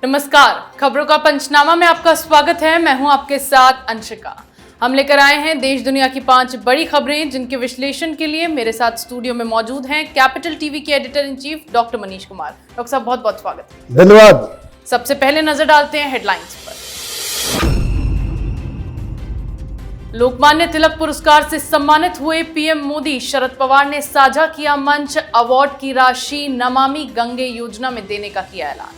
नमस्कार, खबरों का पंचनामा में आपका स्वागत है। मैं हूं आपके साथ अंशिका। हम लेकर आए हैं देश दुनिया की 5 बड़ी खबरें, जिनके विश्लेषण के लिए मेरे साथ स्टूडियो में मौजूद हैं कैपिटल टीवी के editor in chief doctor Manish Kumar. Doctor साहब, बहुत बहुत स्वागत है। धन्यवाद। सबसे पहले नजर डालते हैं हेडलाइंस पर। लोकमान्य तिलक पुरस्कार से सम्मानित हुए पीएम मोदी। शरद पवार ने साझा किया मंच। अवार्ड की राशि नमामि गंगे योजना में देने का किया ऐलान।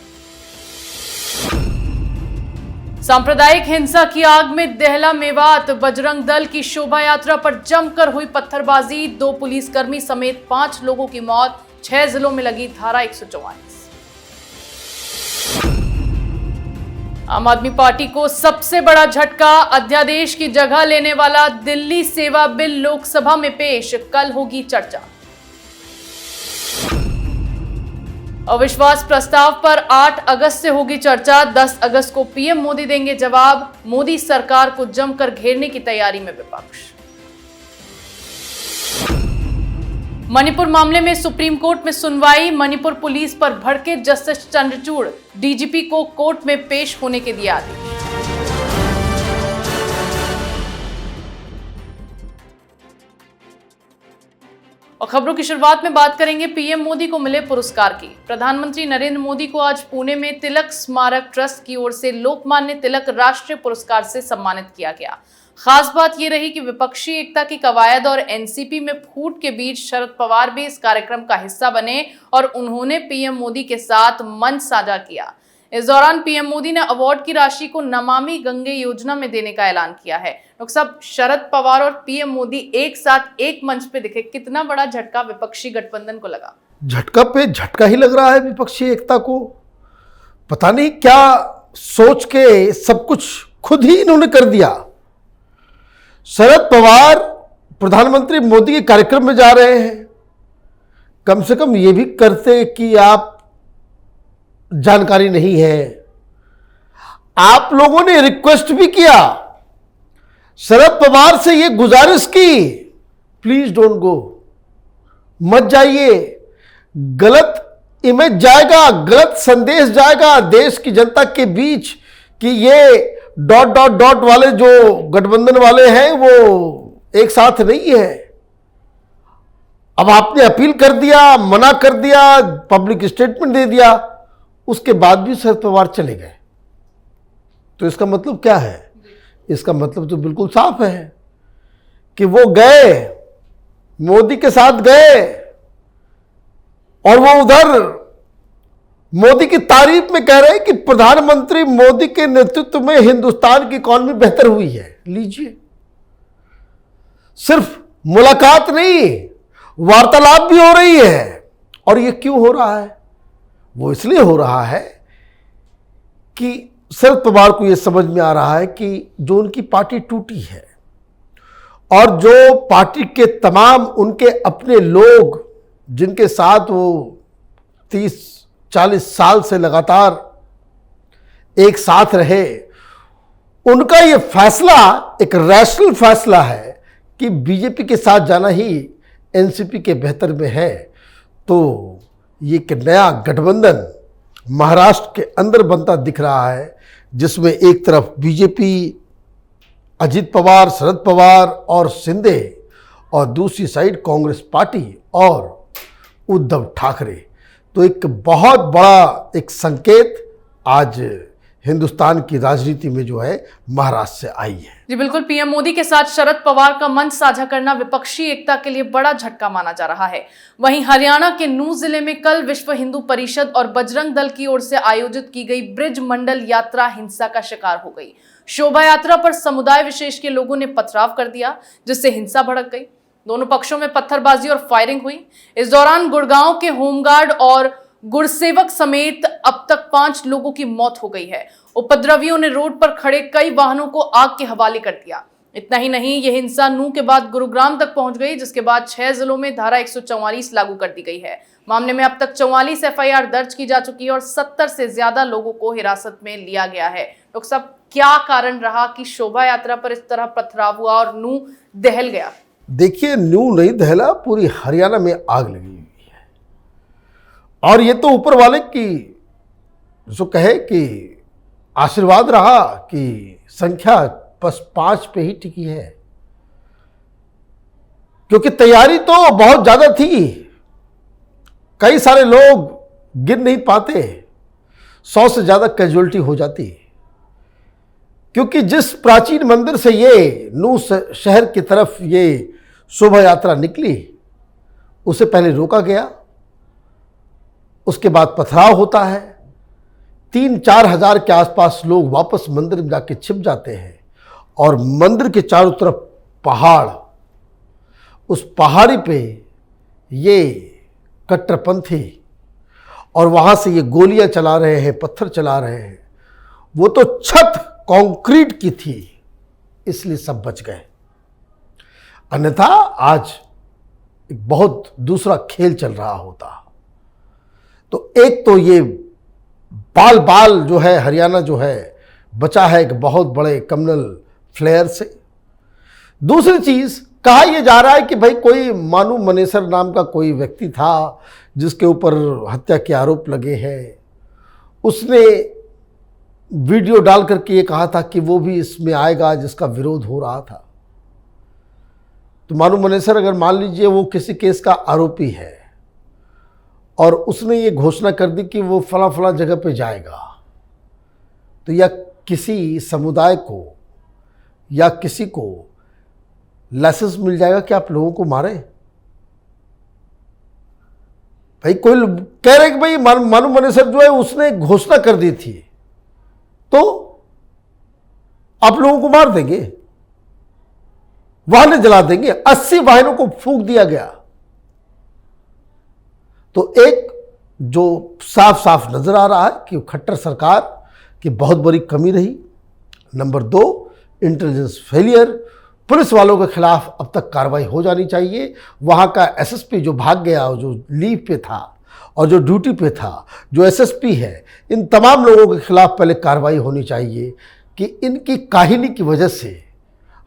सांप्रदायिक हिंसा की आग में दहला मेवात। बजरंग दल की शोभा यात्रा पर जमकर हुई पत्थरबाजी। 2 पुलिसकर्मी समेत 5 लोगों की मौत। 6 जिलों में लगी धारा 144। आम आदमी पार्टी को सबसे बड़ा झटका। अध्यादेश की जगह लेने वाला दिल्ली सेवा बिल लोकसभा में पेश। कल होगी चर्चा। अविश्वास प्रस्ताव पर 8 अगस्त से होगी चर्चा। 10 अगस्त को पीएम मोदी देंगे जवाब। मोदी सरकार को जमकर घेरने की तैयारी में विपक्ष। मणिपुर मामले में सुप्रीम कोर्ट में सुनवाई। मणिपुर पुलिस पर भड़के जस्टिस चंद्रचूड़। डीजीपी को कोर्ट में पेश होने के दिए आदेश। और खबरों की शुरुआत में बात करेंगे पीएम मोदी को मिले पुरस्कार की। प्रधानमंत्री नरेंद्र मोदी को आज पुणे में तिलक स्मारक ट्रस्ट की ओर से लोकमान्य तिलक राष्ट्रीय पुरस्कार से सम्मानित किया गया। खास बात यह रही कि विपक्षी एकता की कवायद और एनसीपी में फूट के बीच शरद पवार भी इस कार्यक्रम का हिस्सा बने और उन्होंने पीएम मोदी के साथ मंच साझा किया। इस दौरान पीएम मोदी ने अवार्ड की राशि को नमामि गंगे योजना में देने का ऐलान किया है। डॉक्टर साहब, शरद पवार और पीएम मोदी एक साथ एक मंच पे दिखे, कितना बड़ा झटका विपक्षी गठबंधन को लगा? झटका पे झटका ही लग रहा है विपक्षी एकता को। पता नहीं क्या सोच के सब कुछ खुद ही इन्होंने कर दिया। शरद पवार प्रधानमंत्री मोदी के कार्यक्रम में जा रहे हैं, कम से कम ये भी करते कि आप जानकारी नहीं है। आप लोगों ने रिक्वेस्ट भी किया, शरद पवार से ये गुजारिश की, प्लीज डोंट गो, मत जाइए, गलत इमेज जाएगा, गलत संदेश जाएगा देश की जनता के बीच कि ये ... वाले जो गठबंधन वाले हैं वो एक साथ नहीं है। अब आपने अपील कर दिया, मना कर दिया, पब्लिक स्टेटमेंट दे दिया, उसके बाद भी शरद पवार चले गए, तो इसका मतलब क्या है? इसका मतलब तो बिल्कुल साफ है कि वो गए, मोदी के साथ गए और वो उधर मोदी की तारीफ में कह रहे हैं कि प्रधानमंत्री मोदी के नेतृत्व में हिंदुस्तान की इकॉनमी बेहतर हुई है। लीजिए, सिर्फ मुलाकात नहीं, वार्तालाप भी हो रही है। और ये क्यों हो रहा है? वो इसलिए हो रहा है कि शरद पवार को यह समझ में आ रहा है कि जो उनकी पार्टी टूटी है और जो पार्टी के तमाम उनके अपने लोग जिनके साथ वो 30-40 साल से लगातार एक साथ रहे, उनका ये फैसला एक रैशनल फैसला है कि बीजेपी के साथ जाना ही एनसीपी के बेहतर में है। तो ये एक नया गठबंधन महाराष्ट्र के अंदर बनता दिख रहा है, जिसमें एक तरफ बीजेपी, अजित पवार, शरद पवार और शिंदे, और दूसरी साइड कांग्रेस पार्टी और उद्धव ठाकरे। तो एक बहुत बड़ा एक संकेत आज हिंदुस्तान की राजनीति में जो है महाराष्ट्र से आई है। जी बिल्कुल, पीएम मोदी के साथ शरद पवार का मंच साझा करना विपक्षी एकता के लिए बड़ा झटका माना जा रहा है। वहीं हरियाणा के नूंह जिले में कल विश्व हिंदू परिषद और बजरंग दल की ओर से आयोजित की गई ब्रिज मंडल यात्रा हिंसा का शिकार हो गई। शोभा यात्रा पर समुदाय विशेष के लोगों ने पथराव कर दिया, जिससे हिंसा भड़क गई। दोनों पक्षों में पत्थरबाजी और फायरिंग हुई। इस दौरान गुड़गांव के होमगार्ड और गुड़सेवक समेत अब तक 5 लोगों की मौत हो गई है। उपद्रवियों ने रोड पर खड़े कई वाहनों को आग के हवाले कर दिया। इतना ही नहीं, यह हिंसा नूंह के बाद गुरुग्राम तक पहुंच गई, जिसके बाद 6 जिलों में धारा 144 लागू कर दी गई है। मामले में अब तक 44 एफआईआर दर्ज की जा चुकी है और 70 से ज्यादा लोगों को हिरासत में लिया गया है। डॉक्टर साहब, क्या कारण रहा कि शोभा यात्रा पर इस तरह पथराव हुआ और नूंह दहल गया? देखिए, नूंह नहीं दहला, पूरी हरियाणा में आग लगी हुई है। और ये तो ऊपर वाले की जो कहे कि आशीर्वाद रहा कि संख्या बस 5 पे ही टिकी है, क्योंकि तैयारी तो बहुत ज्यादा थी। कई सारे लोग गिन नहीं पाते, 100 से ज्यादा कैजुअलिटी हो जाती, क्योंकि जिस प्राचीन मंदिर से ये नूह शहर की तरफ ये शोभा यात्रा निकली, उसे पहले रोका गया, उसके बाद पथराव होता है, 3-4 हजार के आसपास लोग वापस मंदिर में जाके छिप जाते हैं, और मंदिर के चारों तरफ पहाड़, उस पहाड़ी पे ये कट्टरपंथी और वहां से ये गोलियां चला रहे हैं, पत्थर चला रहे हैं। वो तो छत कंक्रीट की थी, इसलिए सब बच गए, अन्यथा आज एक बहुत दूसरा खेल चल रहा होता। तो एक तो ये बाल बाल जो है हरियाणा जो है बचा है एक बहुत बड़े कम्युनल फ्लेयर से। दूसरी चीज कहा यह जा रहा है कि भाई कोई मानू मनेसर नाम का कोई व्यक्ति था जिसके ऊपर हत्या के आरोप लगे हैं, उसने वीडियो डाल करके ये कहा था कि वो भी इसमें आएगा जिसका विरोध हो रहा था। तो मानू मनेसर अगर मान लीजिए वो किसी केस का आरोपी है और उसने ये घोषणा कर दी कि वो फला फला जगह पे जाएगा, तो या किसी समुदाय को या किसी को लाइसेंस मिल जाएगा कि आप लोगों को मारें? भाई कोई कह रहे कि भाई मानू मनेसर जो है उसने घोषणा कर दी थी, तो आप लोगों को मार देंगे, वाहन जला देंगे, 80 वाहनों को फूंक दिया गया। तो एक जो साफ साफ नजर आ रहा है कि खट्टर सरकार की बहुत बड़ी कमी रही। Number 2, intelligence failure. पुलिस वालों के खिलाफ अब तक कार्रवाई हो जानी चाहिए। वहां का एसएसपी जो भाग गया, जो लीव पे था और जो ड्यूटी पे था, जो एसएसपी है, इन तमाम लोगों के खिलाफ पहले कार्रवाई होनी चाहिए कि इनकी काहिली की वजह से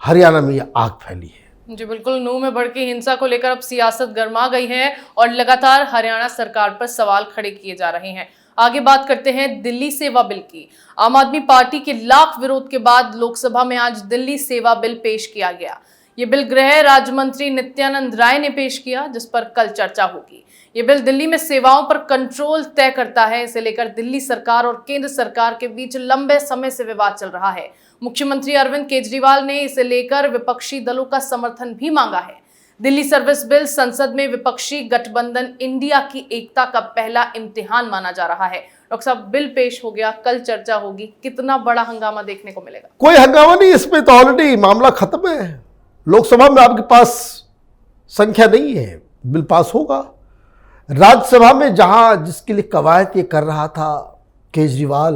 हरियाणा में यह आग फैली है। जी बिल्कुल, नूह में भड़की हिंसा को लेकर अब सियासत गर्मा गई है और लगातार हरियाणा सरकार पर सवाल खड़े किए जा रहे हैं। आगे बात करते हैं दिल्ली सेवा बिल की। आम आदमी पार्टी के लाख विरोध के बाद लोकसभा में आज दिल्ली सेवा बिल पेश किया गया। ये बिल गृह राज्य मंत्री नित्यानंद राय ने पेश किया, जिस पर कल चर्चा होगी। ये बिल दिल्ली में सेवाओं पर कंट्रोल तय करता है। इसे लेकर दिल्ली सरकार और केंद्र सरकार के बीच लंबे समय से विवाद चल रहा है। मुख्यमंत्री अरविंद केजरीवाल ने इसे लेकर विपक्षी दलों का समर्थन भी मांगा है। दिल्ली सर्विस बिल संसद में विपक्षी गठबंधन इंडिया की एकता का पहला इम्तिहान माना जा रहा है। डॉक्टर साहब, बिल पेश हो गया, कल चर्चा होगी, कितना बड़ा हंगामा देखने को मिलेगा? कोई हंगामा नहीं, इसमें तो ऑलरेडी मामला खत्म है। लोकसभा में आपके पास संख्या नहीं है, बिल पास होगा। राज्यसभा में जहां जिसके लिए कवायद ये कर रहा था केजरीवाल,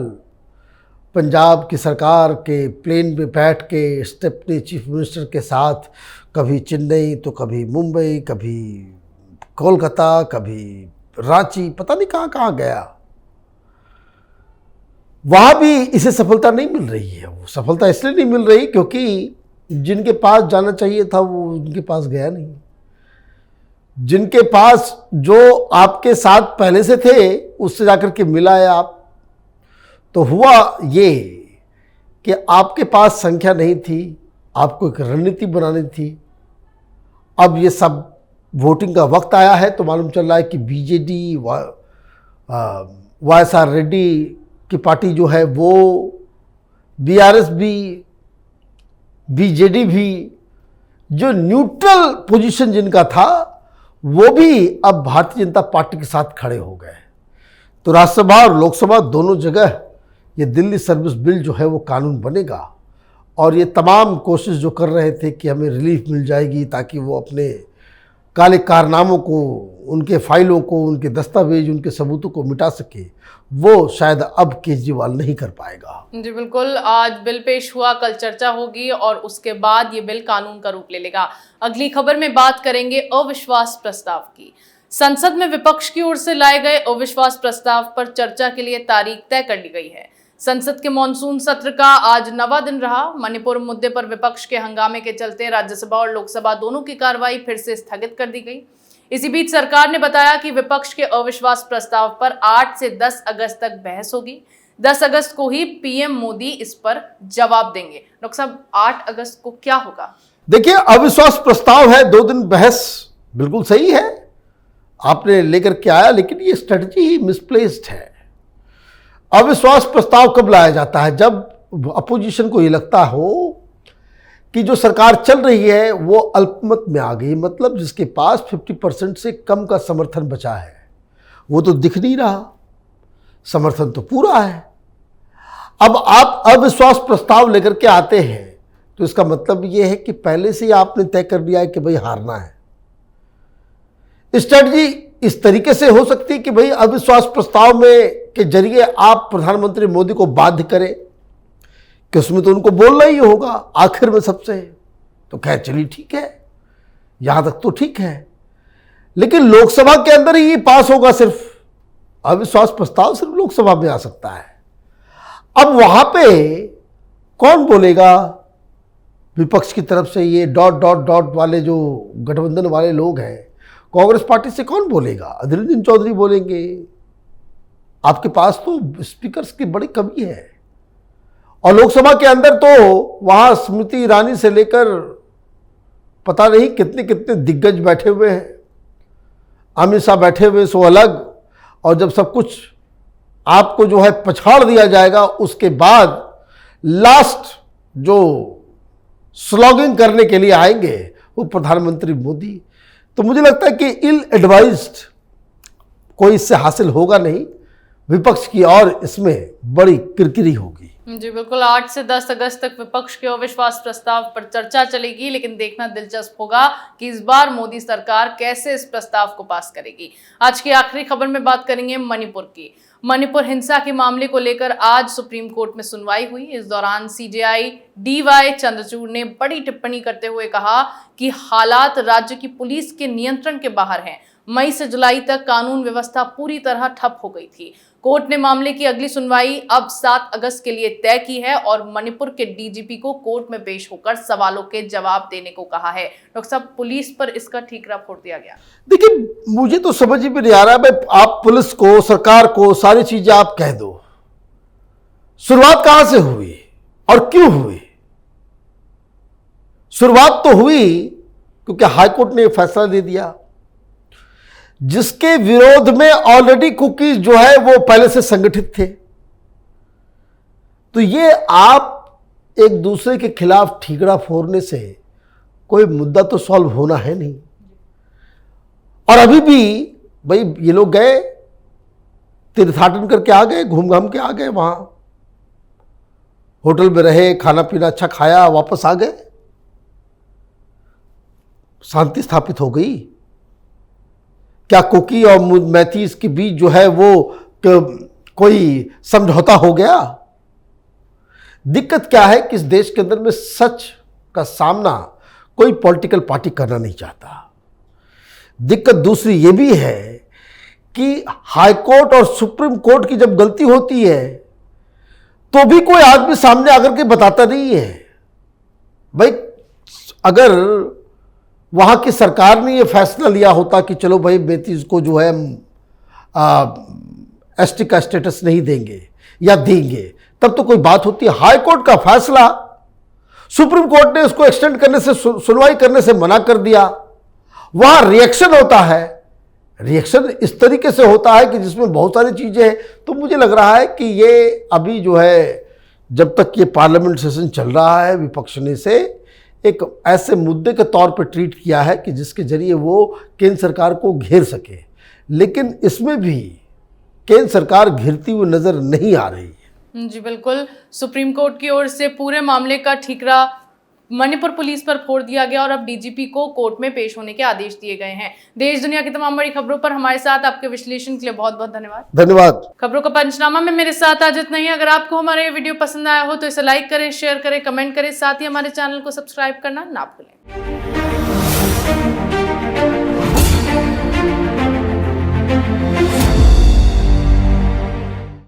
पंजाब की सरकार के प्लेन में बैठ के स्टेपनी चीफ मिनिस्टर के साथ कभी चेन्नई तो कभी मुंबई, कभी कोलकाता, कभी रांची, पता नहीं कहाँ कहाँ गया, वहां भी इसे सफलता नहीं मिल रही है। वो सफलता इसलिए नहीं मिल रही क्योंकि जिनके पास जाना चाहिए था वो उनके पास गया नहीं। जिनके पास जो आपके साथ पहले से थे उससे जाकर के मिला है आप, तो हुआ ये कि आपके पास संख्या नहीं थी, आपको एक रणनीति बनानी थी। अब ये सब वोटिंग का वक्त आया है तो मालूम चल रहा है कि बीजेडी वाईएसआर रेड्डी की पार्टी जो है वो, बीआरएस भी, बीजेडी भी, जो न्यूट्रल पोजीशन जिनका था वो भी अब भारतीय जनता पार्टी के साथ खड़े हो गए। तो राज्यसभा और लोकसभा दोनों जगह ये दिल्ली सर्विस बिल जो है वो कानून बनेगा। और ये तमाम कोशिश जो कर रहे थे कि हमें रिलीफ मिल जाएगी ताकि वो अपने काले कारनामों को, उनके फाइलों को, उनके दस्तावेज, उनके सबूतों को मिटा सके, वो शायद अब केजरीवाल नहीं कर पाएगा। जी बिल्कुल, आज बिल पेश हुआ, कल चर्चा होगी और उसके बाद ये बिल कानून का रूप ले लेगा। अगली खबर में बात करेंगे अविश्वास प्रस्ताव की। संसद में विपक्ष की ओर से लाए गए अविश्वास प्रस्ताव पर चर्चा के लिए तारीख तय कर ली गई है। संसद के मॉनसून सत्र का आज 9वां दिन रहा। मणिपुर मुद्दे पर विपक्ष के हंगामे के चलते राज्यसभा और लोकसभा दोनों की कार्रवाई फिर से स्थगित कर दी गई। इसी बीच सरकार ने बताया कि विपक्ष के अविश्वास प्रस्ताव पर 8 से 10 अगस्त तक बहस होगी। 10 अगस्त को ही पीएम मोदी इस पर जवाब देंगे। डॉक्टर साहब, 8 अगस्त को क्या होगा? देखिए, अविश्वास प्रस्ताव है, 2 दिन बहस, बिल्कुल सही है, आपने लेकर के आया, लेकिन ये स्ट्रेटजी ही मिसप्लेस्ड है। अविश्वास प्रस्ताव कब लाया जाता है? जब अपोजिशन को ये लगता हो कि जो सरकार चल रही है वो अल्पमत में आ गई, मतलब जिसके पास 50% से कम का समर्थन बचा है, वो तो दिख नहीं रहा, समर्थन तो पूरा है। अब आप अविश्वास प्रस्ताव लेकर के आते हैं तो इसका मतलब ये है कि पहले से ही आपने तय कर लिया है कि भाई हारना है। स्ट्रेटजी इस तरीके से हो सकती है कि भाई अविश्वास प्रस्ताव में के जरिए आप प्रधानमंत्री मोदी को बाध्य करें कि उसमें तो उनको बोलना ही होगा आखिर में सबसे। तो खैर चलिए ठीक है, यहां तक तो ठीक है, लेकिन लोकसभा के अंदर ही ये पास होगा, सिर्फ अविश्वास प्रस्ताव सिर्फ लोकसभा में आ सकता है। अब वहां पे कौन बोलेगा विपक्ष की तरफ से? ये डॉट डॉट डॉट वाले जो गठबंधन वाले लोग हैं, कांग्रेस पार्टी से कौन बोलेगा? अधीर रंजन चौधरी बोलेंगे। आपके पास तो स्पीकर्स की बड़ी कमी है, और लोकसभा के अंदर तो वहां स्मृति ईरानी से लेकर पता नहीं कितने कितने दिग्गज बैठे हुए हैं, अमित शाह बैठे हुए सो अलग, और जब सब कुछ आपको जो है पछाड़ दिया जाएगा, उसके बाद लास्ट जो स्लॉगिंग करने के लिए आएंगे वो प्रधानमंत्री मोदी। तो मुझे लगता है कि इल एडवाइज्ड कोई इससे हासिल होगा नहीं, विपक्ष की और इसमें बड़ी किरकिरी होगी। जी बिल्कुल, 8 से 10 अगस्त तक विपक्ष के अविश्वास प्रस्ताव पर चर्चा चलेगी, लेकिन देखना दिलचस्प होगा कि इस बार मोदी सरकार कैसे इस प्रस्ताव को पास करेगी। आज की आखिरी खबर में बात करेंगे मणिपुर की। मणिपुर हिंसा के मामले को लेकर आज सुप्रीम कोर्ट में सुनवाई हुई। इस दौरान सीजेआई डीवाई चंद्रचूड़ ने बड़ी टिप्पणी करते हुए कहा कि हालात राज्य की पुलिस के नियंत्रण के बाहर हैं। मई से जुलाई तक कानून व्यवस्था पूरी तरह ठप हो गई थी। कोर्ट ने मामले की अगली सुनवाई अब 7 अगस्त के लिए तय की है और मणिपुर के डीजीपी को कोर्ट में पेश होकर सवालों के जवाब देने को कहा है। डॉक्टर साहब, पुलिस पर इसका ठीकरा फोड़ दिया गया। देखिए, मुझे तो समझ में नहीं आ रहा है, आप पुलिस को, सरकार को सारी चीजें आप कह दो, शुरुआत कहां से हुई और क्यों हुई? शुरुआत तो हुई क्योंकि हाईकोर्ट ने फैसला दे दिया, जिसके विरोध में ऑलरेडी कुकीज जो है वो पहले से संगठित थे। तो ये आप एक दूसरे के खिलाफ ठीकरा फोड़ने से कोई मुद्दा तो सॉल्व होना है नहीं। और अभी भी भाई ये लोग गए, तीर्थाटन करके आ गए, घूम घाम के आ गए, वहां होटल में रहे, खाना पीना अच्छा खाया, वापस आ गए, शांति स्थापित हो गई। क्या कुकी और मैथीस के बीच जो है वो कोई समझौता हो गया? दिक्कत क्या है कि इस देश के अंदर में सच का सामना कोई पॉलिटिकल पार्टी करना नहीं चाहता। दिक्कत दूसरी ये भी है कि हाई कोर्ट और सुप्रीम कोर्ट की जब गलती होती है तो भी कोई आदमी सामने आकर के बताता नहीं है। भाई, अगर वहां की सरकार ने ये फैसला लिया होता कि चलो भाई मैथीज को जो है एसटी का स्टेटस नहीं देंगे या देंगे, तब तो कोई बात होती है। हाई कोर्ट का फैसला, सुप्रीम कोर्ट ने उसको एक्सटेंड करने से, सुनवाई करने से मना कर दिया, वहां रिएक्शन होता है। रिएक्शन इस तरीके से होता है कि जिसमें बहुत सारी चीजें हैं। तो मुझे लग रहा है कि ये अभी जो है, जब तक ये पार्लियामेंट सेशन चल रहा है, विपक्ष ने से एक ऐसे मुद्दे के तौर पर ट्रीट किया है कि जिसके जरिए वो केंद्र सरकार को घेर सके, लेकिन इसमें भी केंद्र सरकार घिरती हुई नजर नहीं आ रही है। जी बिल्कुल, सुप्रीम कोर्ट की ओर से पूरे मामले का ठीकरा मणिपुर पुलिस पर फोड़ दिया गया और अब डीजीपी को कोर्ट में पेश होने के आदेश दिए गए हैं। देश दुनिया की तमाम बड़ी खबरों पर हमारे साथ आपके विश्लेषण के लिए बहुत बहुत धन्यवाद। धन्यवाद। खबरों का पंचनामा में मेरे साथ आज इतना ही। अगर आपको हमारा ये वीडियो पसंद आया हो तो इसे लाइक करें, शेयर करें, कमेंट करें, साथ ही हमारे चैनल को सब्सक्राइब करना ना भूलें।